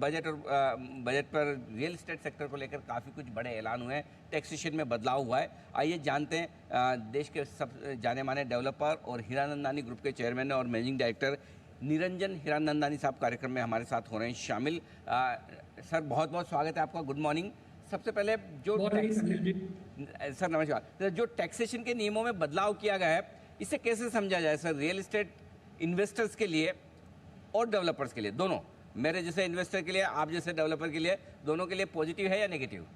Budget पर real estate sector को लेकर काफ़ी कुछ बड़े ऐलान हुए हैं, टैक्सेशन में बदलाव हुआ है। आइए जानते हैं देश के सब जाने माने डेवलपर और हीरानंदानी ग्रुप के चेयरमैन और मैनेजिंग डायरेक्टर निरंजन हीरानंदानी साहब कार्यक्रम में हमारे साथ हो रहे हैं शामिल। सर बहुत बहुत स्वागत है आपका, गुड मॉर्निंग। सबसे पहले जो सर नमस्कार, तो जो टैक्सेशन के नियमों में बदलाव किया गया है, इसे कैसे समझा जाए सर, रियल एस्टेट इन्वेस्टर्स के लिए और डेवलपर्स के लिए दोनों, मेरे जैसे इन्वेस्टर के लिए, आप जैसे डेवलपर के लिए, दोनों के लिए पॉजिटिव है या नेगेटिव?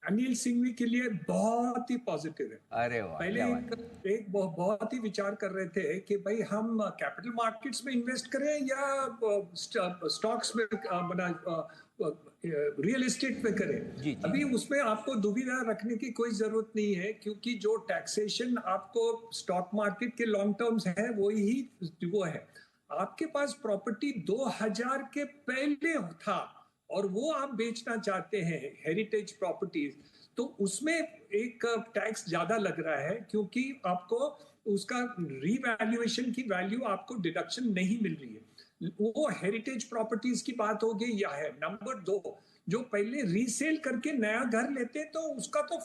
अनिल सिंघवी के लिए बहुत ही पॉजिटिव है। अरे वाह, पहले एक बहुत ही विचार कर रहे थे कि भाई हम कैपिटल मार्केट्स में इन्वेस्ट करें या स्टॉक्स में बना रियल एस्टेट में करें। जी। अभी उसमें आपको दुविधा रखने की कोई जरूरत नहीं है, क्योंकि जो टैक्सेशन आपको स्टॉक मार्केट के लॉन्ग टर्म्स है वो है। आपके पास प्रॉपर्टी 2000 के पहले था और वो आप बेचना चाहते हैं, हेरिटेज प्रॉपर्टीज, तो उसमें एक टैक्स ज्यादा लग रहा है, क्योंकि आपको उसका रीवैल्यूएशन की वैल्यू आपको डिडक्शन नहीं मिल रही है। वो हेरिटेज प्रॉपर्टीज की बात हो गई या है। नंबर 2, जो पहले रीसेल करके नया घर लेते तो उसका तो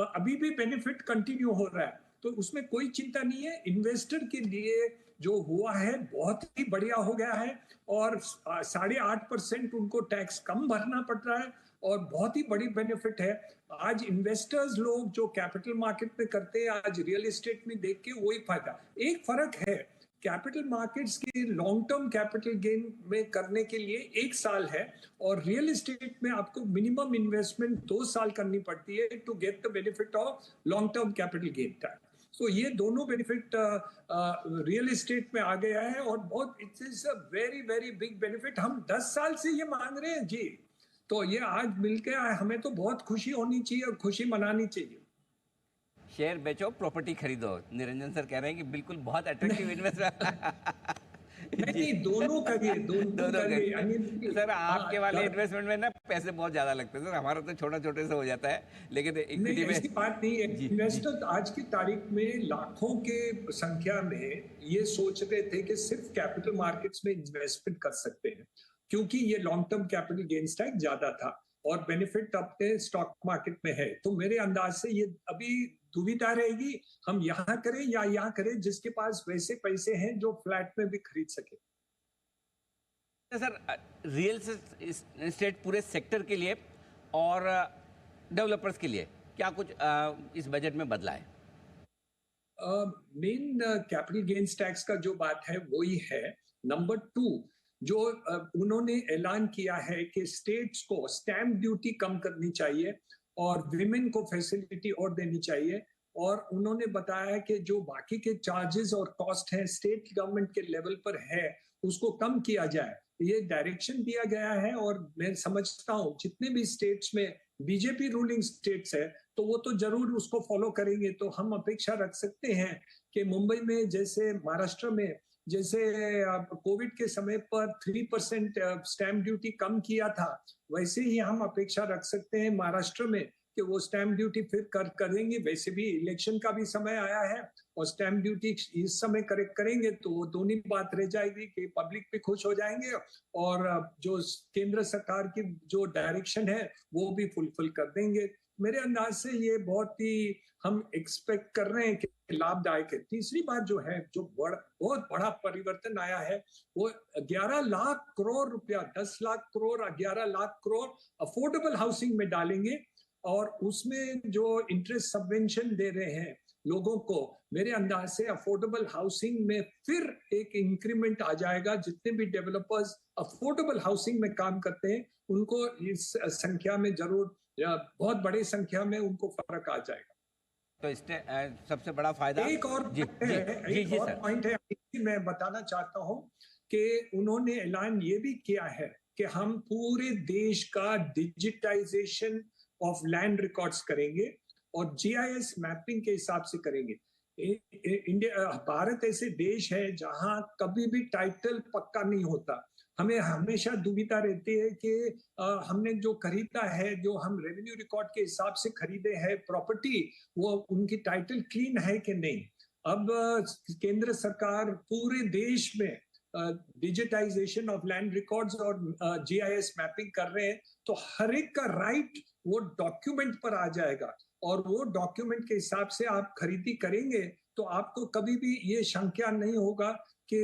अभी भी बेनिफिट कंटिन्यू हो रहा है, तो उसमें कोई चिंता नहीं है। इन्वेस्टर के लिए जो हुआ है बहुत ही बढ़िया हो गया है, और 8.5% उनको टैक्स कम भरना पड़ रहा है, और बहुत ही बड़ी बेनिफिट है। आज इन्वेस्टर्स लोग जो कैपिटल मार्केट में करते हैं, आज रियल एस्टेट में देख के वही फायदा। एक फर्क है, कैपिटल मार्केट्स की लॉन्ग टर्म कैपिटल गेन में करने के लिए 1 साल है, और रियल एस्टेट में आपको मिनिमम इन्वेस्टमेंट 2 साल करनी पड़ती है to get the benefit of long term capital gain time. So ये दोनों बेनिफिट रियल एस्टेट में आ गया है, और बहुत it is a very very big benefit. हम 10 साल से ये मांग रहे हैं जी, तो ये आज मिलके हमें तो बहुत खुशी होनी चाहिए और खुशी मनानी चाहिए। शेयर बेचो, प्रॉपर्टी खरीदो, निरंजन सर कह रहे हैं कि बिल्कुल बहुत अट्रैक्टिव इन्वेस्टमेंट। नहीं, दोनों करिए, दोनों करिए सर। आपके वाले इन्वेस्टमेंट में ना पैसे बहुत ज्यादा लगते हैं सर, हमारा तो छोटा छोटे से हो जाता है, लेकिन इक्विटी में ऐसी बात नहीं है। इन्वेस्टर आज की तारीख में लाखों के संख्या में ये सोच रहे थे कि सिर्फ कैपिटल मार्केट्स में इन्वेस्टमेंट कर सकते हैं, क्योंकि ये long term capital gains tax ज्यादा था और बेनिफिट अपने स्टॉक मार्केट में है। तो मेरे अंदाज से ये अभी दुविधा रहेगी, हम यहाँ करें या यहाँ करें, जिसके पास वैसे पैसे हैं जो फ्लैट में भी खरीद सके। सर, रियल एस्टेट पूरे सेक्टर के लिए और डेवलपर्स के लिए क्या कुछ इस बजट में बदला है? मेन कैपिटल गेन्स टैक्स का जो बात है वही है। नंबर 2, जो उन्होंने ऐलान किया है कि स्टेट्स को स्टैंप ड्यूटी कम करनी चाहिए और विमेन को फैसिलिटी और देनी चाहिए, और उन्होंने बताया कि जो बाकी के चार्जेस और कॉस्ट हैं स्टेट गवर्नमेंट के लेवल पर है, उसको कम किया जाए। ये डायरेक्शन दिया गया है, और मैं समझता हूँ जितने भी स्टेट्स में बीजेपी रूलिंग स्टेट्स है तो वो तो जरूर उसको फॉलो करेंगे। तो हम अपेक्षा रख सकते हैं कि मुंबई में जैसे, महाराष्ट्र में जैसे कोविड के समय पर 3% स्टैंप ड्यूटी कम किया था, वैसे ही हम अपेक्षा रख सकते हैं महाराष्ट्र में कि वो स्टैंप ड्यूटी फिर करेंगे। वैसे भी इलेक्शन का भी समय आया है, और स्टैंप ड्यूटी इस समय करेक्ट करेंगे तो वो दोनों बात रह जाएगी कि पब्लिक भी खुश हो जाएंगे, और जो केंद्र सरकार की जो डायरेक्शन है वो भी फुलफिल कर देंगे। मेरे अंदाज से ये बहुत ही हम एक्सपेक्ट कर रहे हैं कि लाभदायक है। तीसरी बात जो है, जो बहुत बड़ा परिवर्तन आया है, वो 11 लाख करोड़ रुपया, 10 लाख करोड़ 11 लाख करोड़ अफोर्डेबल हाउसिंग में डालेंगे, और उसमें जो इंटरेस्ट सबवेंशन दे रहे हैं लोगों को, मेरे अंदाज से अफोर्डेबल हाउसिंग में फिर एक इंक्रीमेंट आ जाएगा। जितने भी डेवलपर्स अफोर्डेबल हाउसिंग में काम करते हैं उनको इस संख्या में जरूर, बहुत बड़ी संख्या में उनको फर्क आ जाएगा। तो इससे सबसे बड़ा फायदा एक और पॉइंट है मैं बताना चाहता हूं कि उन्होंने ऐलान ये भी किया है कि हम पूरे देश का डिजिटाइजेशन ऑफ लैंड रिकॉर्ड्स करेंगे और जीआईएस मैपिंग के हिसाब से करेंगे। इंडिया, भारत ऐसे देश है जहां कभी भी टाइटल पक्का नहीं होता। हमें हमेशा दुविधा रहती है कि हमने जो खरीदा है, जो हम रेवेन्यू रिकॉर्ड के हिसाब से खरीदे हैं प्रॉपर्टी, वो उनकी टाइटल क्लीन है कि नहीं। अब केंद्र सरकार पूरे देश में डिजिटाइजेशन ऑफ लैंड रिकॉर्ड्स और जीआईएस मैपिंग कर रहे हैं, तो हर एक का राइट वो डॉक्यूमेंट पर आ जाएगा और वो डॉक्यूमेंट के हिसाब से आप खरीदी करेंगे तो आपको कभी भी ये शंका नहीं होगा कि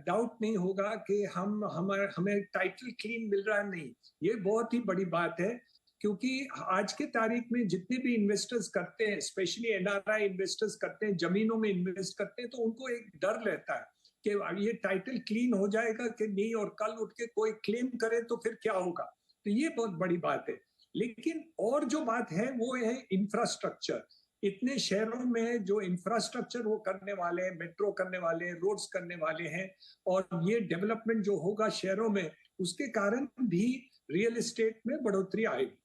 डाउट नहीं होगा कि हमें टाइटल क्लीन मिल रहा है। नहीं, ये बहुत ही बड़ी बात है, क्योंकि आज के तारीख में जितने भी इन्वेस्टर्स करते हैं, स्पेशली एनआरआई इन्वेस्टर्स करते हैं, जमीनों में इन्वेस्ट करते हैं, तो उनको एक डर रहता है कि ये टाइटल क्लीन हो जाएगा कि नहीं, और कल उठ के कोई क्लेम करे तो फिर क्या होगा। तो ये बहुत बड़ी बात है। लेकिन और जो बात है वो है इंफ्रास्ट्रक्चर। इतने शहरों में जो इंफ्रास्ट्रक्चर वो करने वाले हैं, मेट्रो करने वाले हैं, रोड्स करने वाले हैं, और ये डेवलपमेंट जो होगा शहरों में, उसके कारण भी रियल एस्टेट में बढ़ोतरी आएगी।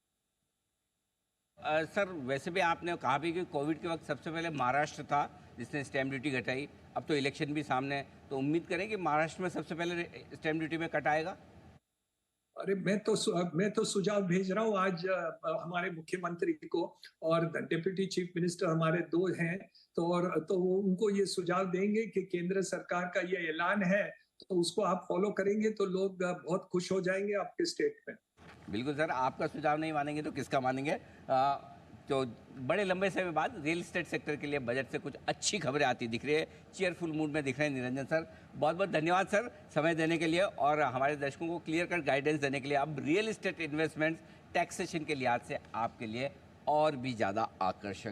सर, वैसे भी आपने कहा भी कि कोविड के वक्त सबसे पहले महाराष्ट्र था जिसने स्टैम्प ड्यूटी घटाई। अब तो इलेक्शन भी सामने है, तो उम्मीद करें कि महाराष्ट्र में सबसे पहले स्टैम्प ड्यूटी में कट आएगा। अरे मैं तो सुझाव भेज रहा हूँ आज हमारे मुख्यमंत्री को, और डिप्टी चीफ मिनिस्टर हमारे दो हैं, तो वो उनको ये सुझाव देंगे कि केंद्र सरकार का ये ऐलान है, तो उसको आप फॉलो करेंगे तो लोग बहुत खुश हो जाएंगे आपके स्टेट में। बिल्कुल सर, आपका सुझाव नहीं मानेंगे तो किसका मानेंगे। तो बड़े लंबे समय बाद रियल एस्टेट सेक्टर के लिए बजट से कुछ अच्छी खबरें आती दिख रही है, चीयरफुल मूड में दिख रहे हैं निरंजन सर। बहुत बहुत धन्यवाद सर समय देने के लिए और हमारे दर्शकों को क्लियर कट गाइडेंस देने के लिए। अब रियल एस्टेट इन्वेस्टमेंट्स टैक्सेशन के लिहाज से आपके लिए और भी ज़्यादा आकर्षक